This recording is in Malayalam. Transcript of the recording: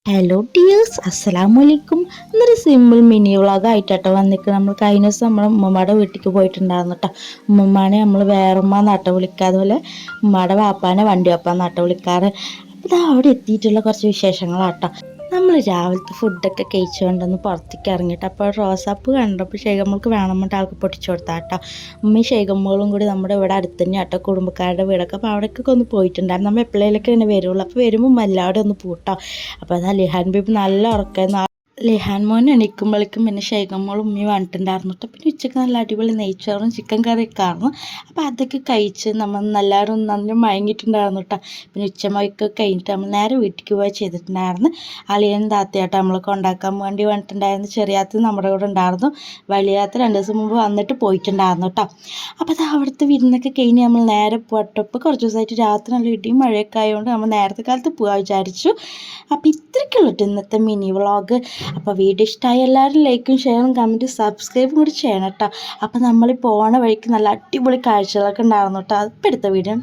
ഹലോ ഡിയേഴ്സ്, അസ്സലാമലൈക്കും. എന്നൊരു സിമ്പിൾ മിനി വ്ളോഗായിട്ടോ വന്നിട്ട് നമ്മൾ കഴിഞ്ഞ ദിവസം നമ്മൾ ഉമ്മമാരുടെ വീട്ടിലേക്ക് പോയിട്ടുണ്ടായിരുന്നു കേട്ടോ. ഉമ്മമാനെ നമ്മൾ വേറെമ്മ നാട്ട വിളിക്കുക, അതുപോലെ ഉമ്മയുടെ വാപ്പാനെ വണ്ടി വാപ്പാൻ നാട്ട വിളിക്കാറ്. അപ്പോൾ അവിടെ എത്തിയിട്ടുള്ള കുറച്ച് വിശേഷങ്ങളാട്ടോ. നമ്മൾ രാവിലത്തെ ഫുഡൊക്കെ കഴിച്ചുകൊണ്ടൊന്ന് പുറത്തേക്ക് ഇറങ്ങിയിട്ട് അപ്പോൾ റോസാപ്പ് കണ്ടപ്പോൾ ഷേഖമ്മൾക്ക് വേണമെന്നിട്ട് ആൾക്ക് പൊട്ടിച്ചു കൊടുത്താട്ടോ. ഉമ്മയും ഷേഖമ്മളും കൂടി നമ്മുടെ ഇവിടെ അടുത്ത് തന്നെ ആട്ടോ, കുടുംബക്കാരുടെ വീടൊക്കെ. അപ്പോൾ അവിടേക്കൊക്കെ ഒന്ന് പോയിട്ടുണ്ടായിരുന്നു. നമ്മൾ എപ്പോഴേലൊക്കെ ഇങ്ങനെ വരുള്ളൂ. അപ്പോൾ വരുമ്പോൾ എല്ലാവരും ഒന്ന് പൂട്ടോ. അപ്പോൾ അതാ ലിഹാൻ ബേബി നല്ല ഉറക്കമായിരുന്നു. ലിഹാൻ മോൻ എണീക്കുമ്പോഴേക്കും പിന്നെ ഷേഖമ്മോളും ഉമ്മയും വന്നിട്ടുണ്ടായിരുന്നു കേട്ടോ. പിന്നെ ഉച്ചയ്ക്ക് നല്ല അടിപൊളി നെയ്ച്ചോറും ചിക്കൻ കറിയൊക്കെ ആയിരുന്നു. അപ്പോൾ അതൊക്കെ കഴിച്ച് നമ്മൾ എല്ലാവരും നല്ല മയങ്ങിയിട്ടുണ്ടായിരുന്നു കേട്ടോ. പിന്നെ ഉച്ചമയൊക്കെ കഴിഞ്ഞിട്ട് നമ്മൾ നേരെ വീട്ടിലേക്ക് പോയി ചെയ്തിട്ടുണ്ടായിരുന്നു. അളിയൻ താത്തയാട്ടോ നമ്മളൊക്കെ ഉണ്ടാക്കാൻ വേണ്ടി വന്നിട്ടുണ്ടായിരുന്നു. ചെറിയാത്ത നമ്മുടെ കൂടെ ഉണ്ടായിരുന്നു. വലിയാത്ത 2 ദിവസം മുമ്പ് വന്നിട്ട് പോയിട്ടുണ്ടായിരുന്നു കേട്ടോ. അപ്പോൾ അത് അവിടുത്തെ വിരുന്നൊക്കെ കഴിഞ്ഞ് നമ്മൾ നേരെ പോട്ടോ. ഇപ്പോൾ കുറച്ച് ദിവസമായിട്ട് രാത്രി നല്ല ഇടിയും മഴയൊക്കെ ആയതുകൊണ്ട് നമ്മൾ നേരത്തെ കാലത്ത് പോകാൻ വിചാരിച്ചു. അപ്പോൾ ഇത്രയ്ക്കുള്ളൂ ഇന്നത്തെ മിനി വ്ളോഗ്. അപ്പോൾ വീഡിയോ ഇഷ്ടമായി എല്ലാവരും ലൈക്കും ഷെയറും കമൻറ്റും സബ്സ്ക്രൈബും കൂടി ചെയ്യണം കേട്ടോ. അപ്പോൾ നമ്മൾ പോണ വഴിക്ക് നല്ല അടിപൊളി കാഴ്ചകളൊക്കെ ഉണ്ടായിരുന്നു കേട്ടോ. അപ്പോൾ അടുത്ത വീഡിയോ